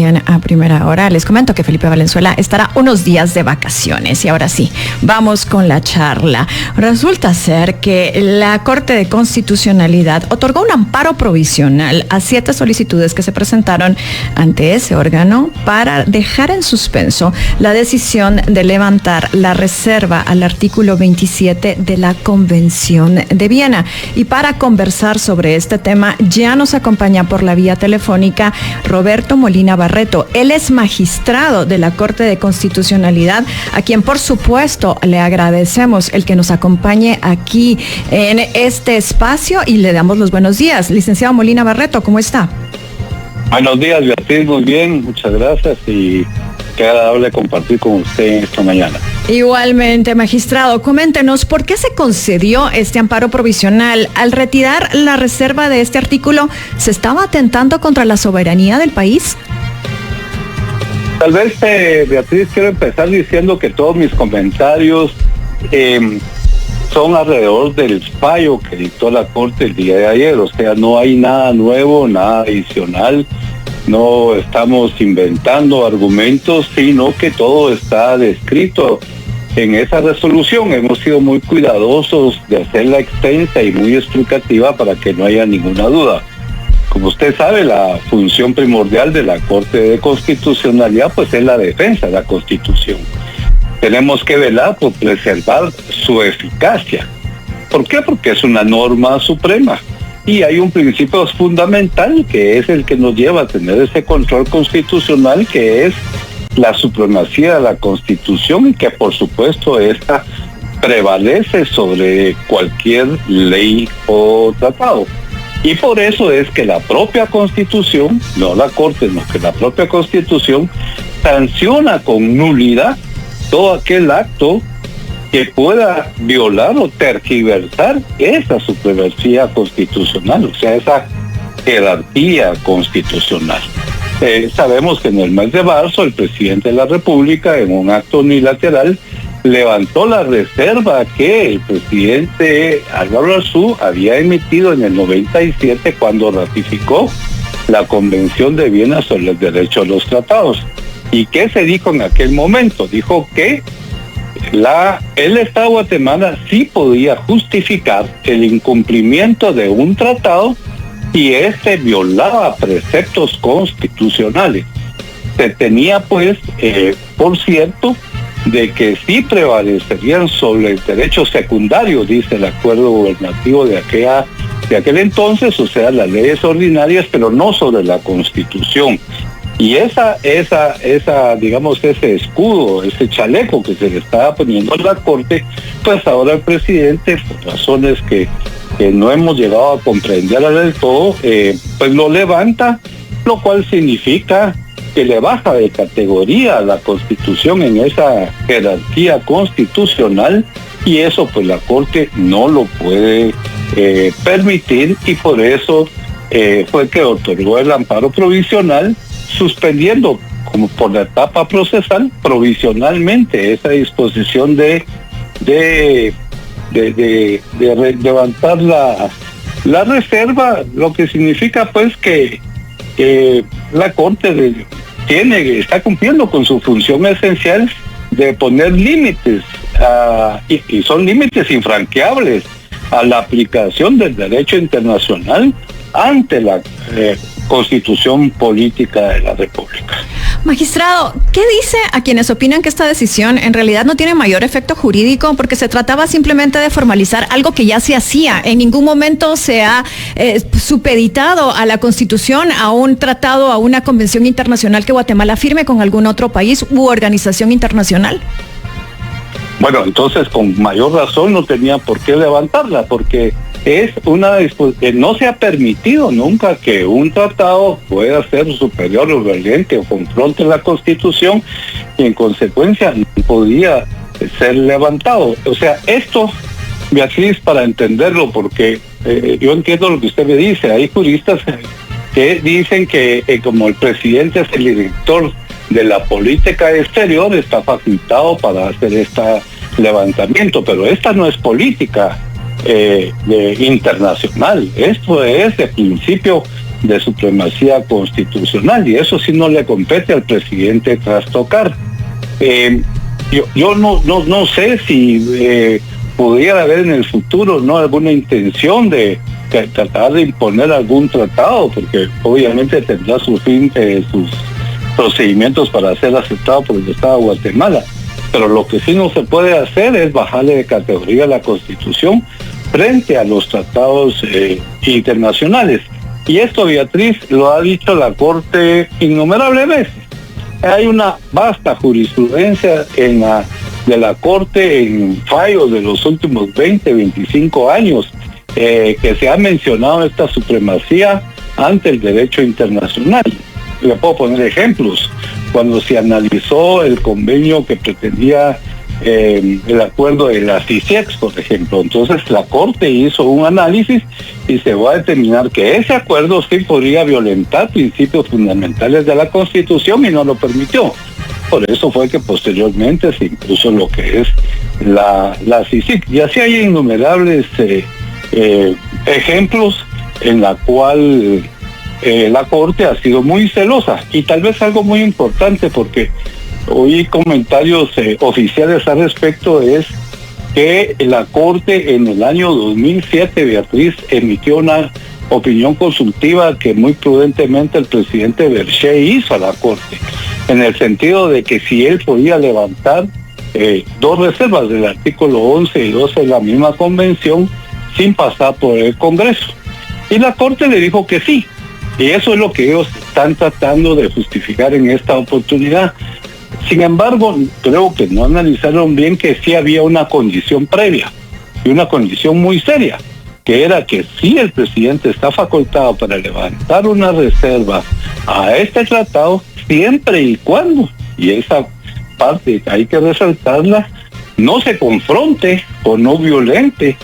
A primera hora. Les comento que Felipe Valenzuela estará unos días de vacaciones y ahora sí, vamos con la charla. Resulta ser que la Corte de Constitucionalidad otorgó un amparo provisional a 7 solicitudes que se presentaron ante ese órgano para dejar en suspenso la decisión de levantar la reserva al artículo 27 de la Convención de Viena. Y para conversar sobre este tema ya nos acompaña por la vía telefónica Roberto Molina Barreto. Él es magistrado de la Corte de Constitucionalidad, a quien por supuesto le agradecemos el que nos acompañe aquí en este espacio y le damos los buenos días. Licenciado Molina Barreto, ¿cómo está? Buenos días, Beatriz, muy bien, muchas gracias y qué agradable compartir con usted esta mañana. Igualmente, magistrado, coméntenos, ¿por qué se concedió este amparo provisional? Al retirar la reserva de este artículo, ¿se estaba atentando contra la soberanía del país? Tal vez, Beatriz, quiero empezar diciendo que todos mis comentarios son alrededor del fallo que dictó la Corte el día de ayer. O sea, no hay nada nuevo, nada adicional, no estamos inventando argumentos, sino que todo está descrito en esa resolución. Hemos sido muy cuidadosos de hacerla extensa y muy explicativa para que no haya ninguna duda. Como usted sabe, la función primordial de la Corte de Constitucionalidad pues es la defensa de la Constitución. Tenemos que velar por preservar su eficacia. ¿Por qué? Porque es una norma suprema y hay un principio fundamental que es el que nos lleva a tener ese control constitucional, que es la supremacía de la Constitución y que por supuesto esta prevalece sobre cualquier ley o tratado. Y por eso es que la propia Constitución, no la Corte, sino que la propia Constitución sanciona con nulidad todo aquel acto que pueda violar o tergiversar esa supremacía constitucional, o sea, esa jerarquía constitucional. Sabemos que en el mes de marzo el presidente de la República, en un acto unilateral, levantó la reserva que el presidente Álvaro Arzú había emitido en el 97 cuando ratificó la Convención de Viena sobre el derecho a los tratados. ¿Y qué se dijo en aquel momento? Dijo que el Estado de Guatemala sí podía justificar el incumplimiento de un tratado si éste violaba preceptos constitucionales. Se tenía pues, por cierto, de que sí prevalecerían sobre el derecho secundario, dice el acuerdo gubernativo de aquel entonces, o sea, las leyes ordinarias, pero no sobre la Constitución. Y digamos, ese escudo, ese chaleco que se le estaba poniendo a la Corte, pues ahora el presidente, por razones que no hemos llegado a comprender del todo, pues lo levanta, lo cual significa que le baja de categoría a la Constitución en esa jerarquía constitucional, y eso pues la Corte no lo puede permitir, y por eso fue que otorgó el amparo provisional, suspendiendo como por la etapa procesal provisionalmente esa disposición de levantar la reserva, lo que significa pues que la Corte está cumpliendo con su función esencial de poner límites, y son límites infranqueables a la aplicación del derecho internacional ante la Constitución Política de la República. Magistrado, ¿qué dice a quienes opinan que esta decisión en realidad no tiene mayor efecto jurídico porque se trataba simplemente de formalizar algo que ya se hacía? En ningún momento se ha supeditado a la Constitución, a un tratado, a una convención internacional que Guatemala firme con algún otro país u organización internacional. Bueno, entonces con mayor razón no tenía por qué levantarla, porque no se ha permitido nunca que un tratado pueda ser superior o violente o confronte la Constitución, y en consecuencia no podía ser levantado. O sea, esto, Beatriz, para entenderlo, porque yo entiendo lo que usted me dice, hay juristas que dicen que como el presidente es el director de la política exterior, está facultado para hacer este levantamiento, pero esta no es política internacional. Esto es de principio de supremacía constitucional, y eso sí no le compete al presidente trastocar. Yo no sé si pudiera haber en el futuro no alguna intención de tratar de imponer algún tratado, porque obviamente tendrá sus procedimientos para ser aceptado por el Estado de Guatemala. Pero lo que sí no se puede hacer es bajarle de categoría a la Constitución frente a los tratados internacionales. Y esto, Beatriz, lo ha dicho la Corte innumerables veces. Hay una vasta jurisprudencia de la Corte en fallos de los últimos 20, 25 años que se ha mencionado esta supremacía ante el derecho internacional. Le puedo poner ejemplos. Cuando se analizó el convenio que pretendía el acuerdo de la CICIEX, por ejemplo, entonces la Corte hizo un análisis y se va a determinar que ese acuerdo sí podría violentar principios fundamentales de la Constitución y no lo permitió. Por eso fue que posteriormente se impuso lo que es la CICIG. Y así hay innumerables ejemplos en la cual la Corte ha sido muy celosa. Y tal vez algo muy importante, porque oí comentarios oficiales al respecto, es que la Corte en el año 2007, Beatriz, emitió una opinión consultiva que muy prudentemente el presidente Berché hizo a la Corte, en el sentido de que si él podía levantar dos reservas del artículo 11 y 12 de la misma convención sin pasar por el Congreso. Y la Corte le dijo que sí. Y eso es lo que ellos están tratando de justificar en esta oportunidad. Sin embargo, creo que no analizaron bien que sí había una condición previa, y una condición muy seria, que era que si el presidente está facultado para levantar una reserva a este tratado, siempre y cuando, y esa parte hay que resaltarla, no se confronte o no violente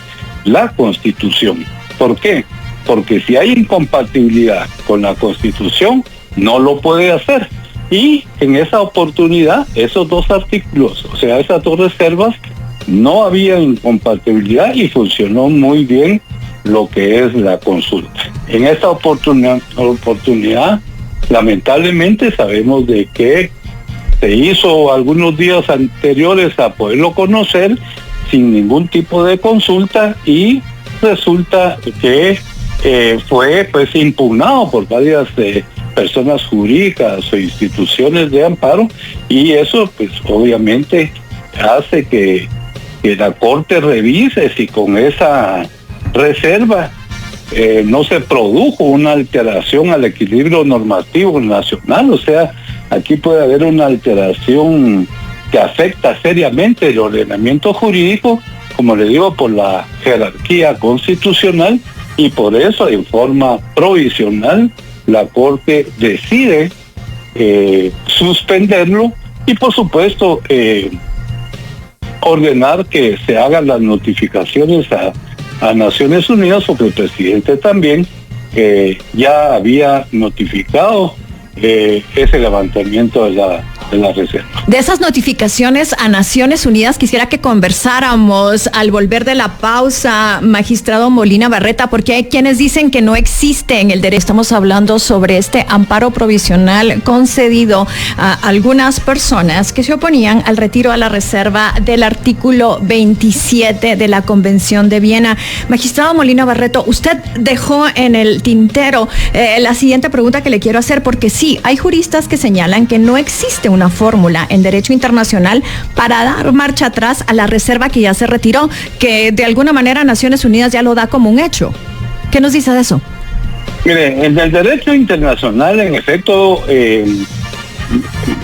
la Constitución. ¿Por qué? Porque si hay incompatibilidad con la Constitución, no lo puede hacer. Y en esa oportunidad, esos dos artículos, o sea, esas dos reservas, no había incompatibilidad y funcionó muy bien lo que es la consulta. En esta oportunidad, lamentablemente sabemos de que se hizo algunos días anteriores a poderlo conocer sin ningún tipo de consulta, y resulta que fue pues impugnado por varias personas jurídicas o instituciones de amparo, y eso pues obviamente hace que la Corte revise si con esa reserva no se produjo una alteración al equilibrio normativo nacional. O sea, aquí puede haber una alteración que afecta seriamente el ordenamiento jurídico, como le digo, por la jerarquía constitucional, y por eso en forma provisional la Corte decide suspenderlo y por supuesto ordenar que se hagan las notificaciones a Naciones Unidas, porque el presidente también ya había notificado ese levantamiento de la reserva. De esas notificaciones a Naciones Unidas quisiera que conversáramos al volver de la pausa, magistrado Molina Barreta, porque hay quienes dicen que no existe en el derecho. Estamos hablando sobre este amparo provisional concedido a algunas personas que se oponían al retiro a la reserva del artículo 27 de la Convención de Viena. Magistrado Molina Barreto, usted dejó en el tintero la siguiente pregunta que le quiero hacer, porque sí, hay juristas que señalan que no existe una fórmula en derecho internacional para dar marcha atrás a la reserva que ya se retiró, que de alguna manera Naciones Unidas ya lo da como un hecho. ¿Qué nos dice de eso? Mire, en el derecho internacional, en efecto,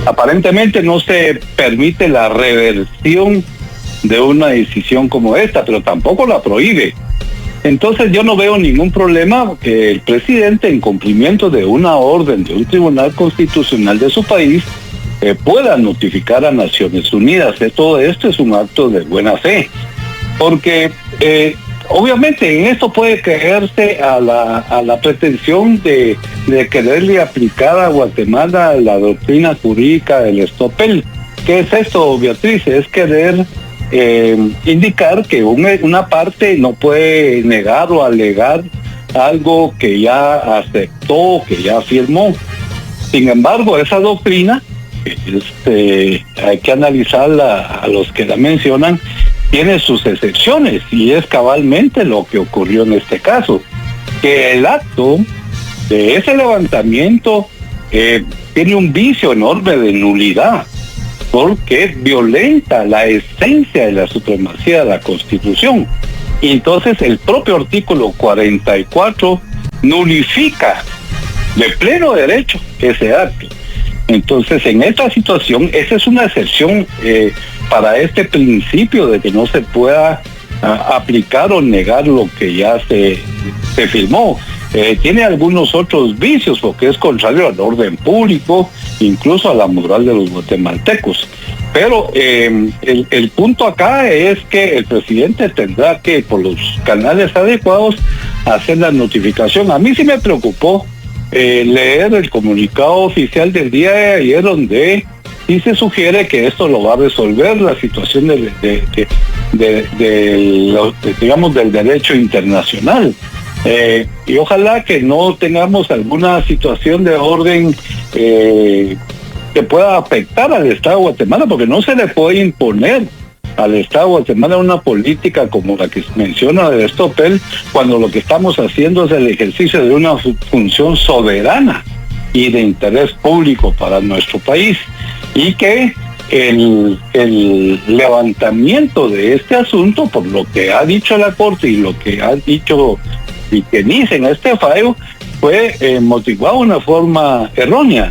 aparentemente no se permite la reversión de una decisión como esta, pero tampoco la prohíbe. Entonces yo no veo ningún problema que el presidente, en cumplimiento de una orden de un tribunal constitucional de su país, pueda notificar a Naciones Unidas. Todo esto es un acto de buena fe, porque obviamente en esto puede caerse a la pretensión de quererle aplicar a Guatemala la doctrina jurídica del estopel. ¿Qué es esto, Beatriz? Es querer indicar que una parte no puede negar o alegar algo que ya aceptó, que ya firmó. Sin embargo, esa doctrina, hay que analizarla a los que la mencionan, tiene sus excepciones, y es cabalmente lo que ocurrió en este caso, que el acto de ese levantamiento tiene un vicio enorme de nulidad, porque violenta la esencia de la supremacía de la Constitución. Y entonces el propio artículo 44 nulifica de pleno derecho ese acto. Entonces, en esta situación, esa es una excepción para este principio de que no se pueda aplicar o negar lo que ya se firmó. Tiene algunos otros vicios, porque es contrario al orden público, incluso a la moral de los guatemaltecos. Pero el punto acá es que el presidente tendrá que, por los canales adecuados, hacer la notificación. A mí sí me preocupó leer el comunicado oficial del día de ayer, donde sí se sugiere que esto lo va a resolver la situación digamos, del derecho internacional. Y ojalá que no tengamos alguna situación de orden que pueda afectar al Estado de Guatemala, porque no se le puede imponer al Estado de Guatemala una política como la que menciona de Stopel, cuando lo que estamos haciendo es el ejercicio de una función soberana y de interés público para nuestro país, y que el levantamiento de este asunto, por lo que ha dicho la Corte y lo que ha dicho y que dice en este fallo, fue motivado de una forma errónea.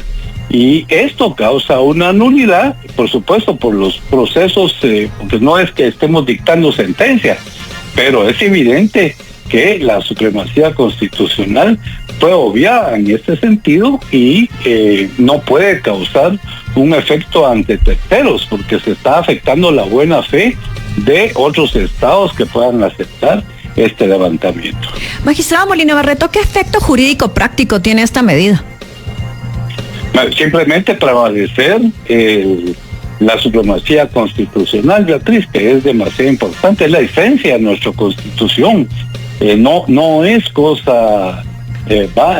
Y esto causa una nulidad, por supuesto, por los procesos, porque no es que estemos dictando sentencia, pero es evidente que la supremacía constitucional fue obviada en este sentido, y no puede causar un efecto ante terceros, porque se está afectando la buena fe de otros estados que puedan aceptar este levantamiento. Magistrado Molina Barreto, ¿qué efecto jurídico práctico tiene esta medida? Simplemente prevalecer la supremacía constitucional, Beatriz, que es demasiado importante, es la esencia de nuestra Constitución. No es cosa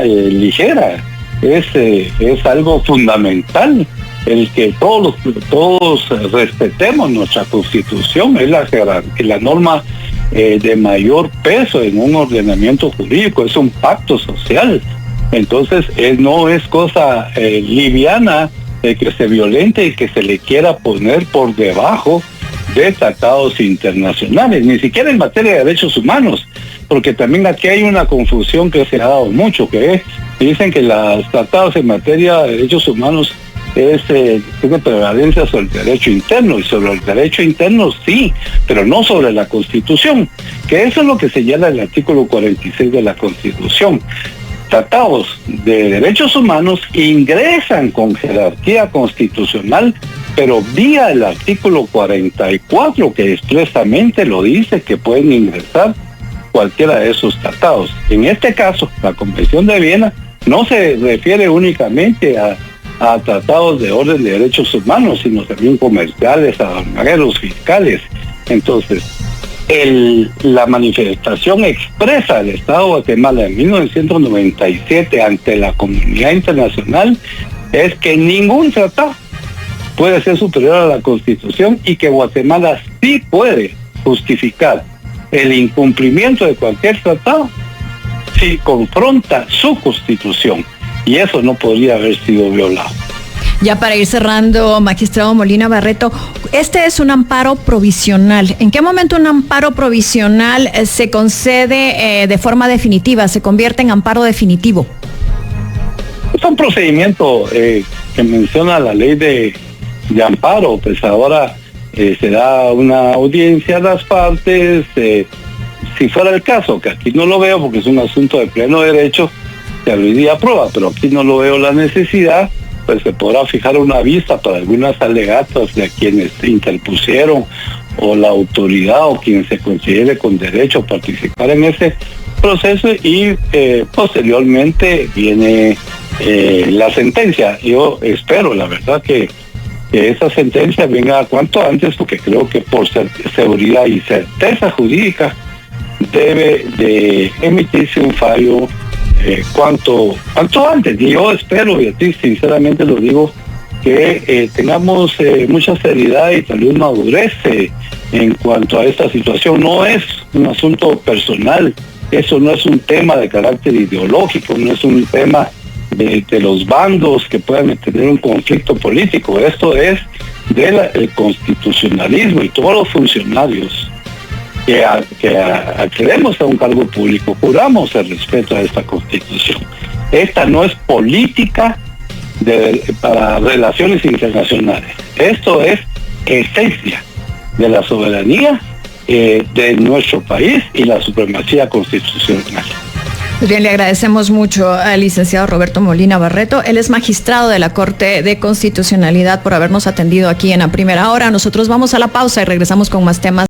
ligera, es algo fundamental el que todos respetemos nuestra Constitución. Es la norma de mayor peso en un ordenamiento jurídico, es un pacto social. Entonces, no es cosa liviana que se violente y que se le quiera poner por debajo de tratados internacionales, ni siquiera en materia de derechos humanos, porque también aquí hay una confusión que se ha dado mucho, que dicen que los tratados en materia de derechos humanos tiene prevalencia sobre el derecho interno, y sobre el derecho interno sí, pero no sobre la Constitución, que eso es lo que señala el artículo 46 de la Constitución. Tratados de derechos humanos ingresan con jerarquía constitucional, pero vía el artículo 44, que expresamente lo dice, que pueden ingresar cualquiera de esos tratados. En este caso, la Convención de Viena no se refiere únicamente a tratados de orden de derechos humanos, sino también comerciales, aduaneros, fiscales. Entonces, la manifestación expresa del Estado de Guatemala en 1997 ante la comunidad internacional es que ningún tratado puede ser superior a la Constitución, y que Guatemala sí puede justificar el incumplimiento de cualquier tratado si confronta su Constitución, y eso no podría haber sido violado. Ya para ir cerrando, magistrado Molina Barreto, este es un amparo provisional. ¿En qué momento un amparo provisional se concede de forma definitiva, se convierte en amparo definitivo? Es un procedimiento que menciona la ley de amparo. Pues ahora se da una audiencia a las partes. Si fuera el caso, que aquí no lo veo porque es un asunto de pleno derecho, se abriría prueba, pero aquí no lo veo la necesidad, pues se podrá fijar una vista para algunas alegatas de quienes se interpusieron, o la autoridad o quien se considere con derecho a participar en ese proceso, y posteriormente viene la sentencia. Yo espero, la verdad, que esa sentencia venga cuanto antes, porque creo que por seguridad y certeza jurídica debe de emitirse un fallo cuanto antes. Y yo espero, Beatriz, sinceramente lo digo, que tengamos mucha seriedad y tal vez madurez en cuanto a esta situación. No es un asunto personal, eso no es un tema de carácter ideológico, no es un tema de los bandos que puedan tener un conflicto político. Esto es del constitucionalismo, y todos los funcionarios que accedemos a un cargo público juramos el respeto a esta Constitución. Esta no es política para relaciones internacionales. Esto es esencia de la soberanía de nuestro país y la supremacía constitucional. Pues bien, le agradecemos mucho al licenciado Roberto Molina Barreto. Él es magistrado de la Corte de Constitucionalidad, por habernos atendido aquí en A Primera Hora. Nosotros vamos a la pausa y regresamos con más temas.